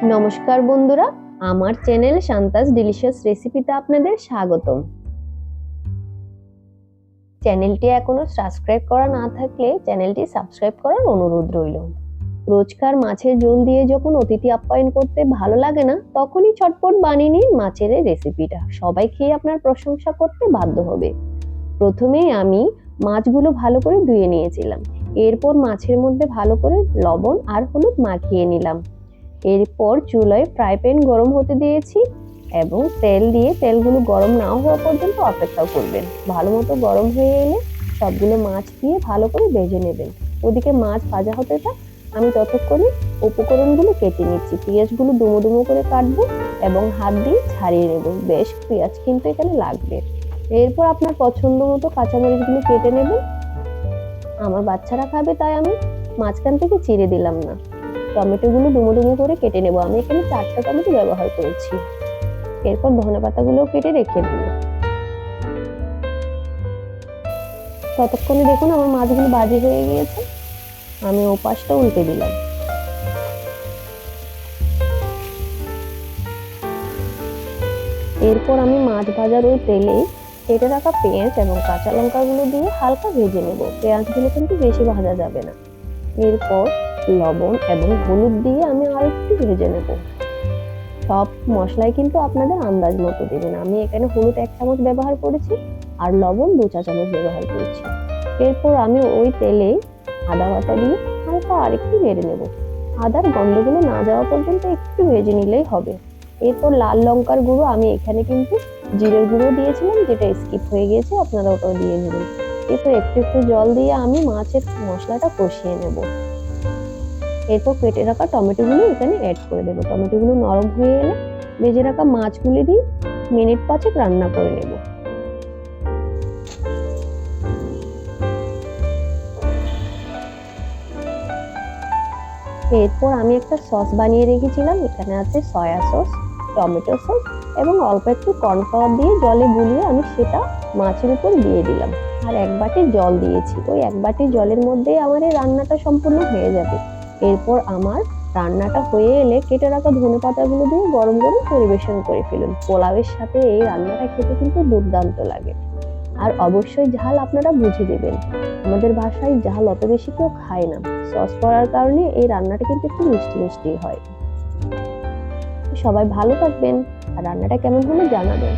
নমস্কার বন্ধুরা, আমার চ্যানেল শান্তাস ডিলিশিয়াস রেসিপিতে আপনাদের স্বাগতম। চ্যানেলটি এখনো সাবস্ক্রাইব করা না থাকলে চ্যানেলটি সাবস্ক্রাইব করার অনুরোধ রইল। রোজকার মাছের ঝোল দিয়ে যখন অতিথি আপ্যায়ন করতে ভালো লাগে না, তখনই চটপট বানিয়ে নিন মাছের এই রেসিপিটা। সবাই খেয়ে আপনার প্রশংসা করতে বাধ্য হবে। প্রথমেই আমি মাছগুলো ভালো করে ধুয়ে নিয়েছিলাম। এরপর মাছের মধ্যে ভালো করে লবণ আর হলুদ মাখিয়ে নিলাম। এরপর চুলায় ফ্রাই প্যান গরম হতে দিয়েছি এবং তেল দিয়ে তেলগুলো গরম না হওয়া পর্যন্ত অপেক্ষা করবেন। ভালো মতো গরম হয়ে এলে সবগুলো মাছ দিয়ে ভালো করে ভেজে নেবেন। ওদিকে মাছ ভাজা হতে থাক, আমি ততক্ষণে উপকরণগুলো কেটে নিচ্ছি। পেঁয়াজগুলো ডুমো ডুমো করে কাটবো এবং হাত দিয়ে ছাড়িয়ে নেব। বেশ পেঁয়াজ কিন্তু এখানে লাগবে। এরপর আপনার পছন্দ মতো কাঁচামরিচগুলো কেটে নেবেন। আমার বাচ্চারা খাবে তাই আমি মাঝখান থেকে চিড়ে দিলাম না। টমেটোগুলো ডুমো ডুমো করে কেটে নেব। আমি এখানে 4টা টমেটো ব্যবহার করেছি। এরপর ধনেপাতাগুলো কেটে রেখে দেব। ততক্ষণে দেখুন আমার মাছগুলো ভাজি হয়ে গিয়েছে। আমি ওপাশটা উল্টে দিলাম। এরপর আমি মাছ ভাজার ওই তেলেই কেটে রাখা পেঁয়াজ এবং কাঁচা লঙ্কাগুলো দিয়ে হালকা ভেজে নেব। পেঁয়াজগুলো কিন্তু বেশি ভাজা যাবে না। এরপর লবণ এবং হলুদ দিয়ে আমি আর একটু ভেজে নেব। সব মশলাই কিন্তু আপনাদের আন্দাজ মতো দেবেন। আমি এখানে হলুদ 1 চামচ ব্যবহার করেছি আর লবণ 2 চা চামচ ব্যবহার করেছি। এরপর আমি ওই তেলে আদা বাটা দিয়ে হালকা আরেকটু নেড়ে নেব। আদার গন্ধগুলো না যাওয়া পর্যন্ত একটু ভেজে নিলেই হবে। এরপর লাল লঙ্কার গুঁড়ো, আমি এখানে কিন্তু জিরের গুঁড়ো দিয়েছিলাম, যেটা স্কিপ হয়ে গিয়েছে, আপনারা ওটাও দিয়ে নেবেন। এরপর একটু একটু জল দিয়ে আমি মাছের মশলাটা কষিয়ে নেব। এরপর কেটে রাখা টমেটোগুলো এখানে অ্যাড করে দেবো। টমেটোগুলো নরম হয়ে এলে ভেজে রাখা মাছগুলি দিয়ে মিনিট 5 রান্না করে নেব। এরপর আমি একটা সস বানিয়ে রেখেছিলাম। এখানে আছে সয়া সস, টমেটো সস এবং অল্প একটু কর্নফ্লাওয়ার দিয়ে জলে গুলিয়ে আমি সেটা মাছের উপর দিয়ে দিলাম। আর 1 বাটি জল দিয়েছি। ওই 1 বাটি জলের মধ্যেই আমার এই রান্নাটা সম্পূর্ণ হয়ে যাবে। এরপর আমার রান্নাটা হয়ে এলে কেটে রাখা ধনেপাতাগুলো দিয়ে গরম গরম পরিবেশন করে ফেলুন। পোলাওয়ের সাথে এই রান্নাটা খেতে কিন্তু দুর্দান্ত লাগে। আর অবশ্যই ঝাল আপনারা বুঝে দেবেন। আমাদের বাসায় ঝাল অত বেশি কেউ খায় না। সস করার কারণে এই রান্নাটা কিন্তু একটু মিষ্টি মিষ্টি হয়। সবাই ভালো থাকবেন আর রান্নাটা কেমন হলো জানাবেন।